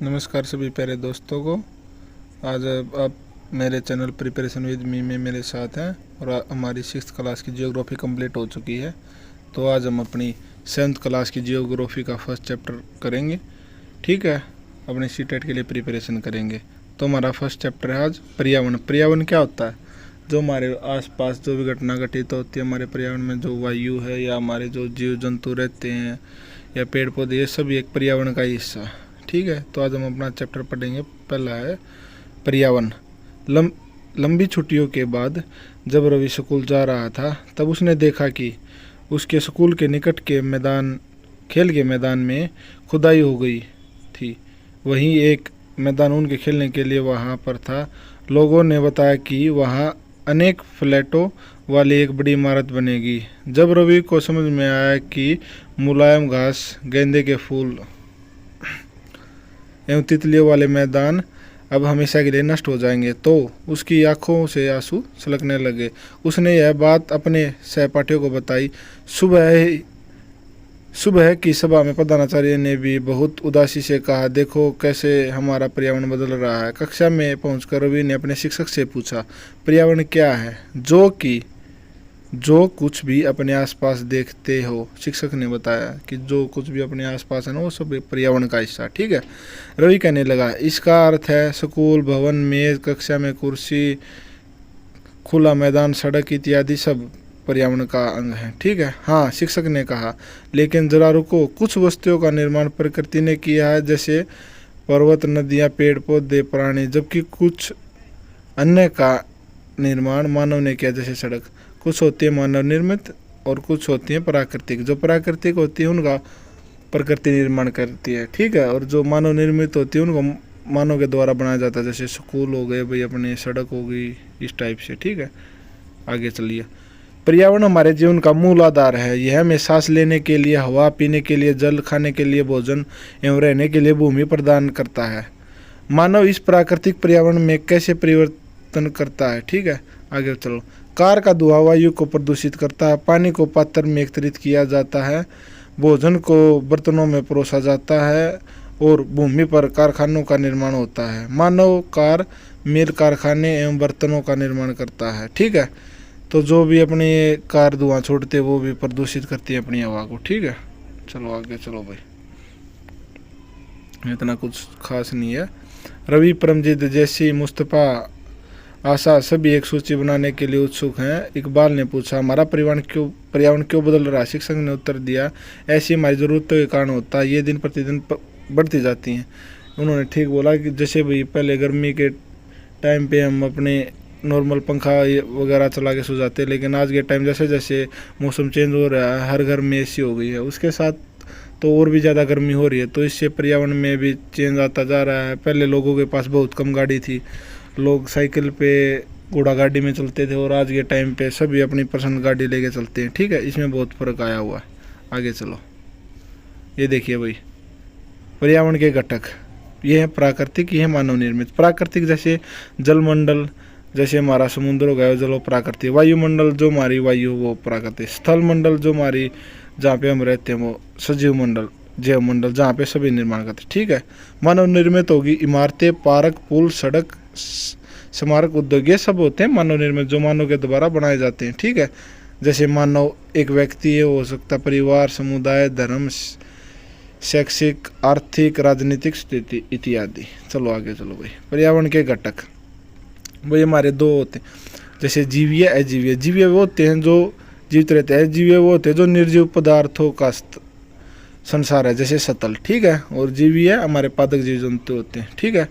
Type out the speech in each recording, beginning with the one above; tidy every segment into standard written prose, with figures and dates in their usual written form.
नमस्कार सभी प्यारे दोस्तों को। आज आप मेरे चैनल प्रिपरेशन विद मी में मेरे साथ हैं और हमारी 6th क्लास की जियोग्राफी कंप्लीट हो चुकी है। तो आज हम अपनी 7th क्लास की जियोग्राफी का फर्स्ट चैप्टर करेंगे। ठीक है, अपने सीटेट के लिए प्रिपरेशन करेंगे। तो हमारा फर्स्ट चैप्टर है आज पर्यावरण। पर्यावरण क्या होता है? जो हमारे आसपास जो भी घटना घटित होती है हमारे पर्यावरण में, जो वायु है या हमारे जो जीव जंतु रहते हैं या पेड़ पौधे, ये सभी एक पर्यावरण का ही हिस्सा है। ठीक है, तो आज हम अपना चैप्टर पढ़ेंगे। पहला है पर्यावरण। लंबी छुट्टियों के बाद जब रवि स्कूल जा रहा था तब उसने देखा कि उसके स्कूल के निकट के खेल के मैदान में खुदाई हो गई थी। वहीं एक मैदान उनके खेलने के लिए वहां पर था। लोगों ने बताया कि वहां अनेक फ्लैटों वाली एक बड़ी इमारत बनेगी। जब रवि को समझ में आया कि मुलायम घास, गेंदे के फूल एवं तितलियों वाले मैदान अब हमेशा के लिए नष्ट हो जाएंगे, तो उसकी आंखों से आंसू छलकने लगे। उसने यह बात अपने सहपाठियों को बताई। सुबह की सभा में प्रधानाचार्य ने भी बहुत उदासी से कहा, देखो कैसे हमारा पर्यावरण बदल रहा है। कक्षा में पहुंचकर रवि ने अपने शिक्षक से पूछा, पर्यावरण क्या है? जो कुछ भी अपने आसपास देखते हो। शिक्षक ने बताया कि जो कुछ भी अपने आसपास है ना, वो सब पर्यावरण का हिस्सा। ठीक है, रवि कहने लगा, इसका अर्थ है स्कूल, भवन, मेज, कक्षा में कुर्सी, खुला मैदान, सड़क इत्यादि सब पर्यावरण का अंग है। ठीक है, हाँ, शिक्षक ने कहा, लेकिन जरा रुको, कुछ वस्तुओं का निर्माण प्रकृति ने किया है, जैसे पर्वत, नदियाँ, पेड़ पौधे, प्राणी, जबकि कुछ अन्य का निर्माण मानव ने किया, जैसे सड़क। कुछ होती है मानव निर्मित और कुछ होती है प्राकृतिक। जो प्राकृतिक होती है उनका प्रकृति निर्माण करती है। ठीक है, और जो मानव निर्मित होती है उनको मानव के द्वारा बनाया जाता है, जैसे स्कूल हो गए भाई, अपने सड़क हो गई, इस टाइप से। ठीक है, आगे चलिए। पर्यावरण हमारे जीवन का मूल आधार है। यह हमें सांस लेने के लिए हवा, पीने के लिए जल, खाने के लिए भोजन एवं रहने के लिए भूमि प्रदान करता है। मानव इस प्राकृतिक पर्यावरण में कैसे परिवर्तन करता है? ठीक है, आगे चलो। कार का धुआं वायु को प्रदूषित करता है। पानी को पात्र में एकत्रित किया जाता है। भोजन को बर्तनों में परोसा जाता है और भूमि पर कारखानों का निर्माण होता है। मानव कार, मिल, कारखाने एवं बर्तनों का निर्माण करता है। ठीक है, तो जो भी अपनी कार धुआं छोड़ते हैं वो भी प्रदूषित करती है अपनी हवा को। ठीक है, चलो आगे चलो भाई, इतना कुछ खास नहीं है। रवि, परमजीत, जैसी, मुस्तफ़ा, आशा सभी एक सूची बनाने के लिए उत्सुक हैं। इकबाल ने पूछा, हमारा पर्यावरण क्यों बदल रहा है? शिक्षक ने उत्तर दिया, ऐसी हमारी ज़रूरतों के कारण होता है, ये दिन प्रतिदिन बढ़ती जाती हैं। उन्होंने ठीक बोला कि जैसे भाई पहले गर्मी के टाइम पे हम अपने नॉर्मल पंखा वगैरह चला के सो जाते, लेकिन आज के टाइम जैसे जैसे मौसम चेंज हो रहा है, हर घर में एसी हो गई है, उसके साथ तो और भी ज़्यादा गर्मी हो रही है, तो इससे पर्यावरण में भी चेंज आता जा रहा है। पहले लोगों के पास बहुत कम गाड़ी थी, लोग साइकिल पे, घोड़ा गाड़ी में चलते थे, और आज के टाइम पे सभी अपनी पसंद गाड़ी लेके चलते हैं। ठीक है, इसमें बहुत फर्क आया हुआ है। आगे चलो, ये देखिए भाई, पर्यावरण के घटक ये है प्राकृतिक, ये है मानव निर्मित। प्राकृतिक जैसे जलमंडल, जैसे हमारा समुद्र हो गया, जलो प्राकृतिक। वायुमंडल जो हमारी वायु वो प्राकृतिक। स्थल मंडल जो हमारी जहाँ पे हम रहते हैं वो सजीव मंडल, जैव मंडल, जहाँ पे सभी निर्माण करते हैं। ठीक है, मानव निर्मित होगी इमारतें, पार्क, पुल, सड़क, स्मारक, उद्योग, ये सब होते हैं मानव निर्मित, जो मानव के द्वारा बनाए जाते हैं। ठीक है, जैसे मानव एक व्यक्ति है, हो सकता परिवार, समुदाय, धर्म, शैक्षिक, आर्थिक, राजनीतिक स्थिति इत्यादि। चलो आगे चलो भाई। पर्यावरण के घटक वही हमारे दो होते हैं, जैसे जीवीय, अजीवीय। जीवीय वो होते हैं जो जीवित रहते हैं, अजीवीय वो होते हैं जो निर्जीव पदार्थों का संसार है, जैसे सतल। ठीक है, और जीवीय हमारे पादक जीव जंतु होते हैं। ठीक है,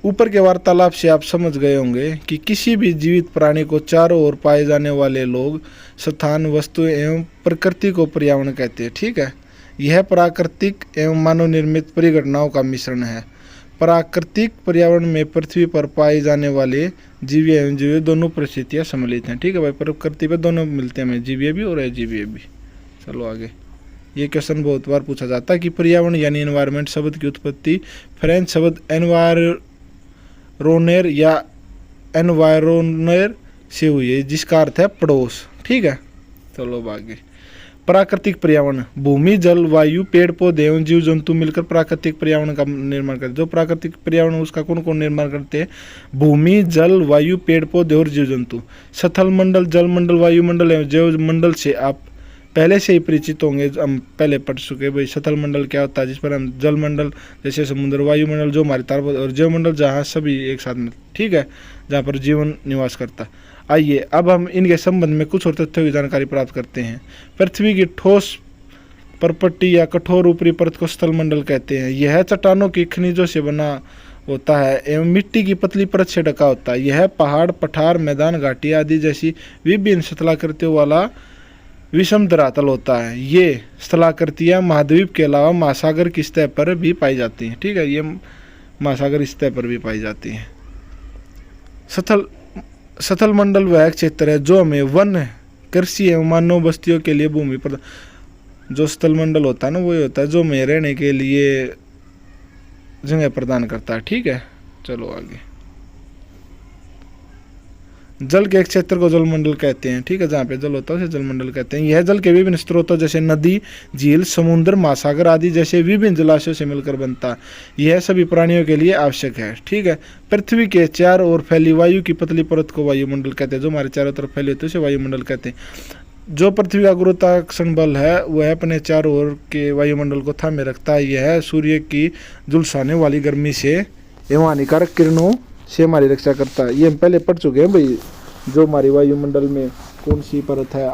ऊपर के वार्तालाप से आप समझ गए होंगे कि किसी भी जीवित प्राणी को चारों ओर पाए जाने वाले लोग, स्थान, वस्तु एवं प्रकृति को पर्यावरण कहते हैं। ठीक है, यह प्राकृतिक एवं मानव निर्मित परिघटनाओं का मिश्रण है। प्राकृतिक पर्यावरण में पृथ्वी पर पाए जाने वाले जीवीय एवं जीवीय दोनों परिस्थितियाँ सम्मिलित हैं। ठीक है भाई, प्रकृति पे दोनों मिलते हैं हमें, जीवीय भी और अजीवीय भी। चलो आगे, ये क्वेश्चन बहुत बार पूछा जाता है कि पर्यावरण यानी एनवायरनमेंट शब्द की उत्पत्ति फ्रेंच शब्द एनवायरोनेर या एनवायरोनेर से हुई है, जिसका अर्थ है पड़ोस। ठीक है, चलो आगे। प्राकृतिक पर्यावरण, भूमि, जल, वायु, पेड़ पौधे एवं जीव जंतु मिलकर प्राकृतिक पर्यावरण का निर्माण करते हैं। जो प्राकृतिक पर्यावरण उसका कौन कौन निर्माण करते हैं? भूमि, जल, वायु, पेड़ पौधे और जीव जंतु। स्थल मंडल, जल मंडल, वायुमंडल एवं जैव मंडल से आप पहले से ही परिचित होंगे, हम पहले पढ़ चुके भाई। स्थल मंडल क्या होता है? जिस पर हम जल मंडल जैसे समुद्र, वायुमंडल जो हमारे तारे, और जैव मंडल जहाँ सभी एक साथ में, ठीक है, जहाँ पर जीवन निवास करता। आइए अब हम इनके संबंध में कुछ और तथ्यों की जानकारी प्राप्त करते हैं। पृथ्वी की ठोस परपट्टी या कठोर ऊपरी परत को स्थल मंडल कहते हैं। यह चट्टानों की खनिजों से बना होता है एवं मिट्टी की पतली परत से ढका होता है। यह पहाड़, पठार, मैदान, घाटी आदि जैसी विभिन्न स्थलाकृतियों वाला विषम धरातल होता है। ये स्थलाकृतियाँ महाद्वीप के अलावा महासागर की सतह पर भी पाई जाती हैं, ठीक है, ये महासागर सतह पर भी पाई जाती हैं। स्थल मंडल वह क्षेत्र है जो हमें वन, कृषि एवं मानव बस्तियों के लिए भूमि प्रदान, जो स्थल मंडल होता है ना वही होता है जो हमें रहने के लिए जगह प्रदान करता है, ठीक है। चलो आगे। जल के एक क्षेत्र को जलमंडल कहते हैं, ठीक है, जहाँ पे जल होता है उसे जलमंडल कहते हैं। यह जल के विभिन्न स्रोतों जैसे नदी, झील, समुद्र, महासागर आदि जैसे विभिन्न जलाशयों से मिलकर बनता है। यह सभी प्राणियों के लिए आवश्यक है, ठीक है। पृथ्वी के चारों ओर फैली वायु की पतली परत को वायुमंडल कहते हैं। जो हमारे चारों तरफ फैली होती है उसे वायुमंडल कहते हैं। जो पृथ्वी का गुरुत्वाकर्षण बल है वह अपने चारों ओर के वायुमंडल को थामे रखता है। यह सूर्य की झुलसाने वाली गर्मी से एवं हानिकारक किरणों से हमारी रक्षा करता है। ये हम पहले पढ़ चुके हैं भाई, जो हमारी वायुमंडल में कौन सी परत है,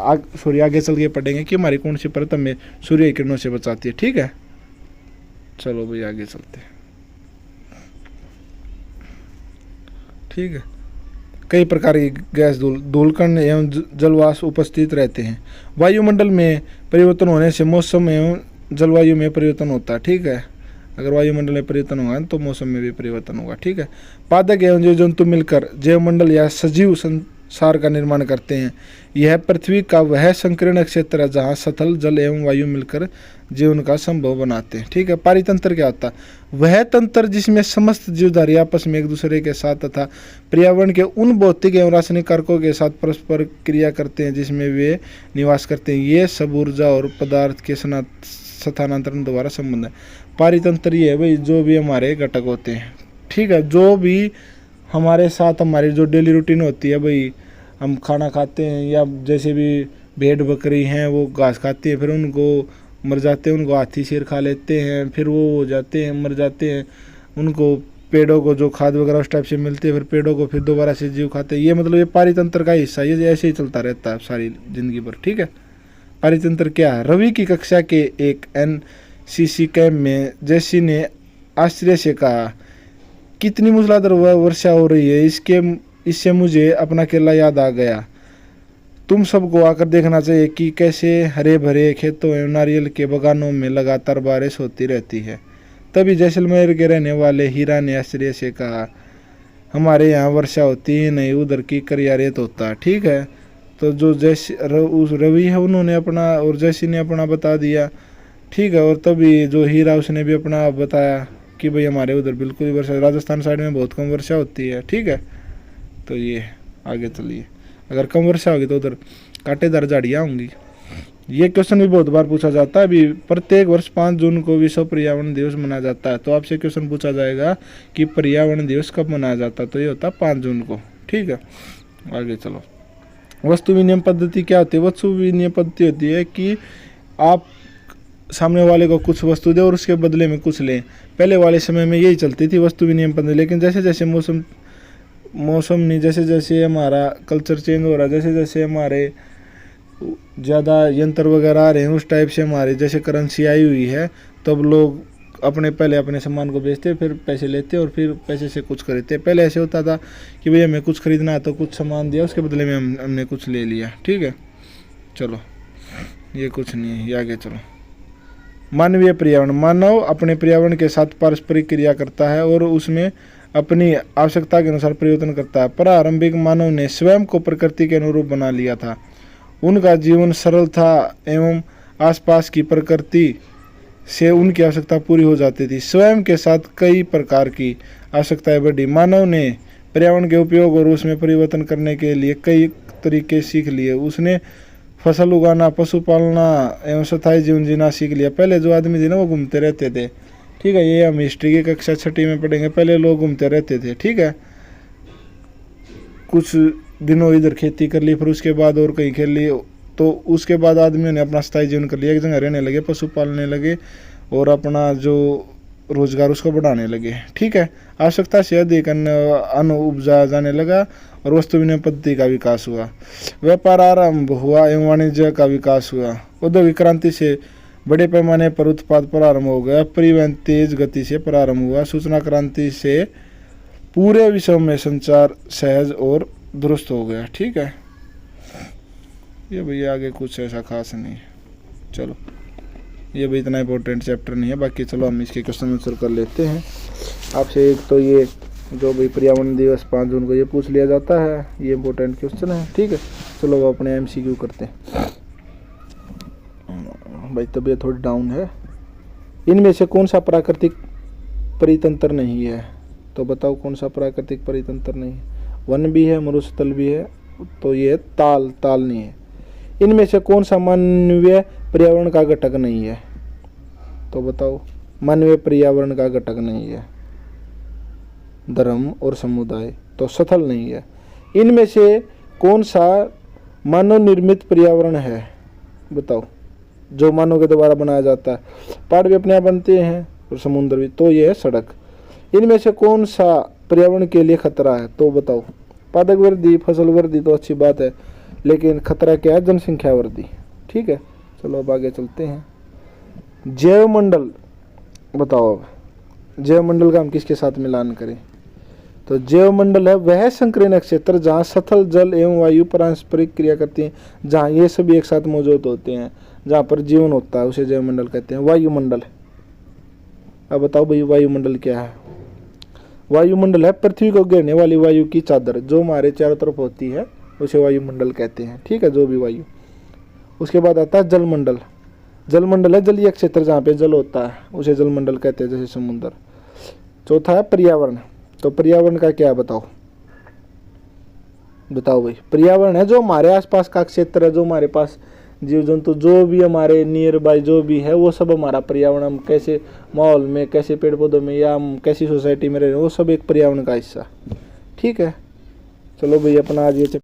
आगे चल के पढ़ेंगे कि हमारी कौन सी परत हमें सूर्य किरणों से बचाती है, ठीक है। चलो भाई आगे चलते हैं, ठीक है। कई प्रकार की गैस, धूलकण एवं जलवाष्प उपस्थित रहते हैं। वायुमंडल में परिवर्तन होने से मौसम एवं जलवायु में परिवर्तन होता है, ठीक है। अगर वायुमंडल में परिवर्तन होगा तो मौसम में भी परिवर्तन होगा, ठीक है। पादप एवं जीव जंतु मिलकर जैवमंडल या सजीव संसार का निर्माण करते हैं। यह पृथ्वी का वह संकीर्ण क्षेत्र है जहाँ स्थल, जल एवं वायु मिलकर जीवन का संभव बनाते हैं, ठीक है। पारितंत्र क्या होता है? वह तंत्र जिसमें समस्त जीवधारी आपस में एक दूसरे के साथ तथा पर्यावरण के उन भौतिक एवं रासायनिक कारकों के साथ परस्पर क्रिया करते हैं जिसमें वे निवास करते हैं। ये सब ऊर्जा और पदार्थ के स्थानांतरण द्वारा संबंध है। पारितंत्र ये है भाई जो भी हमारे घटक होते हैं, ठीक है, जो भी हमारे साथ हमारी जो डेली रूटीन होती है भाई, हम खाना खाते हैं या जैसे भी भेड़ बकरी हैं वो घास खाती है, फिर उनको मर जाते हैं, उनको हाथी शेर खा लेते हैं, फिर वो हो जाते हैं, मर जाते हैं, उनको पेड़ों को जो खाद वगैरह उस टाइप से मिलती है, फिर पेड़ों को फिर दोबारा से जीव खाते हैं। ये मतलब ये पारितंत्र का हिस्सा है, ये ऐसे ही चलता रहता है सारी जिंदगी भर, ठीक है। पारितंत्र क्या है? रवि की कक्षा के एक NCC कैंप में जैसी ने आश्चर्य से कहा, कितनी मूसलाधार वर्षा हो रही है, इससे मुझे अपना केरला याद आ गया। तुम सबको आकर देखना चाहिए कि कैसे हरे भरे खेतों एवं नारियल के बगानों में लगातार बारिश होती रहती है। तभी जैसलमेर के रहने वाले हीरा ने आश्चर्य से कहा, हमारे यहाँ वर्षा होती ही नहीं, उधर की करिया रेत होता है, ठीक है। तो जो उस रवि है उन्होंने अपना और जैसी ने अपना बता दिया, ठीक है। और तभी जो हीरा उसने भी अपना बताया कि भाई हमारे उधर बिल्कुल ही वर्षा, राजस्थान साइड में बहुत कम वर्षा होती है, ठीक है। तो ये आगे चलिए, अगर कम वर्षा होगी तो उधर कांटेदार झाड़ियाँ होंगी। ये क्वेश्चन भी बहुत बार पूछा जाता है। अभी प्रत्येक वर्ष 5 जून को विश्व पर्यावरण दिवस मनाया जाता है। तो आपसे क्वेश्चन पूछा जाएगा कि पर्यावरण दिवस कब मनाया जाता है, तो ये होता है 5 जून को, ठीक है। आगे चलो। वस्तु विनिमय पद्धति क्या होती है? वस्तु विनिमय पद्धति होती है कि आप सामने वाले को कुछ वस्तु दे और उसके बदले में कुछ लें। पहले वाले समय में यही चलती थी वस्तु विनिमय पद्धति, लेकिन जैसे जैसे मौसम नहीं, जैसे जैसे हमारा कल्चर चेंज हो रहा है, जैसे जैसे हमारे ज़्यादा यंत्र वगैरह आ रहे हैं, उस टाइप से हमारे जैसे करेंसी आई हुई है, तब लोग पहले अपने सामान को बेचते, फिर पैसे लेते और फिर पैसे से कुछ खरीदते। पहले ऐसे होता था कि भैया हमें कुछ खरीदना है तो कुछ सामान दिया, उसके बदले में हमने कुछ ले लिया, ठीक है। चलो ये कुछ नहीं है, ये आगे चलो। मानवीय पर्यावरण, मानव अपने पर्यावरण के साथ पारस्परिक क्रिया करता है और उसमें अपनी आवश्यकता के अनुसार परिवर्तन करता है। प्रारंभिक मानव ने स्वयं को प्रकृति के अनुरूप बना लिया था। उनका जीवन सरल था एवं आसपास की प्रकृति से उनकी आवश्यकता पूरी हो जाती थी। स्वयं के साथ कई प्रकार की आवश्यकताएं बढ़ी। मानव ने पर्यावरण के उपयोग और उसमें परिवर्तन करने के लिए कई तरीके सीख लिए। उसने फसल उगाना, पशु पालना एवं स्थायी जीवन जीना सीख लिया। पहले जो आदमी थे ना वो घूमते रहते थे, ठीक है। ये हम हिस्ट्री की कक्षा 6वीं में पढ़ेंगे। पहले लोग घूमते रहते थे, ठीक है। कुछ दिनों इधर खेती कर ली, फिर उसके बाद और कहीं खेल ली, तो उसके बाद आदमियों ने अपना स्थायी जीवन कर लिया, एक जगह रहने लगे, पशु पालने लगे और अपना जो रोजगार उसको बढ़ाने लगे, ठीक है। आवश्यकता से अधिक अन्न उपजा जाने लगा और वस्तु विनिमय पद्धति का विकास हुआ। व्यापार आरंभ हुआ एवं वाणिज्य का विकास हुआ। औद्योगिक क्रांति से बड़े पैमाने पर उत्पाद प्रारंभ हो गया। परिवहन तेज गति से प्रारंभ हुआ। सूचना क्रांति से पूरे विश्व में संचार सहज और दुरुस्त हो गया, ठीक है। ये भैया आगे कुछ ऐसा खास नहीं है, चलो ये भी इतना इंपॉर्टेंट चैप्टर नहीं है। बाकी चलो हम इसके क्वेश्चन आंसर कर लेते हैं आपसे। एक तो ये जो भाई पर्यावरण दिवस 5 जून को ये पूछ लिया जाता है, ये इंपॉर्टेंट क्वेश्चन है, ठीक है। चलो वो अपने MCQ करते हैं। भाई तबीयत थोड़ी डाउन है। इनमें से कौन सा प्राकृतिक परितंत्र नहीं है? तो बताओ कौन सा प्राकृतिक परितंत्र नहीं है? वन भी है, मरुस्थल भी है, तो ये ताल नहीं है। इनमें से कौन सा मानवीय पर्यावरण का घटक नहीं है? तो बताओ मानवीय पर्यावरण का घटक नहीं है। धर्म और समुदाय, तो स्थल नहीं है। इनमें से कौन सा मानव निर्मित पर्यावरण है? बताओ, जो मानव के द्वारा बनाया जाता है। पहाड़ भी अपने आप बनते हैं और समुद्र भी, तो ये है सड़क। इनमें से कौन सा पर्यावरण के लिए खतरा है? तो बताओ पादप वृद्धि, फसल वृद्धि तो अच्छी बात है, लेकिन खतरा क्या है? जनसंख्या वृद्धि, ठीक है। चलो अब आगे चलते हैं। जैव मंडल बताओ। अब जैव मंडल का हम किसके साथ मिलान करें? तो जैव मंडल है वह संकीर्ण क्षेत्र जहाँ स्थल, जल एवं वायु पारस्परिक क्रिया करती हैं, जहाँ ये सभी एक साथ मौजूद होते हैं, जहाँ पर जीवन होता है, उसे जैव मंडल कहते हैं। वायुमंडल, अब बताओ भाई वायुमंडल क्या है? वायुमंडल है पृथ्वी को घेरने वाली वायु की चादर, जो हमारे चारों तरफ होती है, उसे वायुमंडल कहते हैं, ठीक है। जो भी वायु। उसके बाद आता है जलमंडल। जलमंडल है जलीय क्षेत्र जहाँ पे जल होता है, उसे जलमंडल कहते हैं, जैसे समुद्र। चौथा है पर्यावरण। तो पर्यावरण का क्या बताओ? बताओ भाई। पर्यावरण है जो हमारे आसपास का क्षेत्र है, जो हमारे पास जीव जंतु, जो भी हमारे नियर बाय जो भी है, वो सब हमारा पर्यावरण। हम कैसे माहौल में, कैसे पेड़ पौधों में, या हम कैसी सोसाइटी में रह रहे हैं, वो सब एक पर्यावरण का हिस्सा, ठीक है। चलो भाई अपना आज ये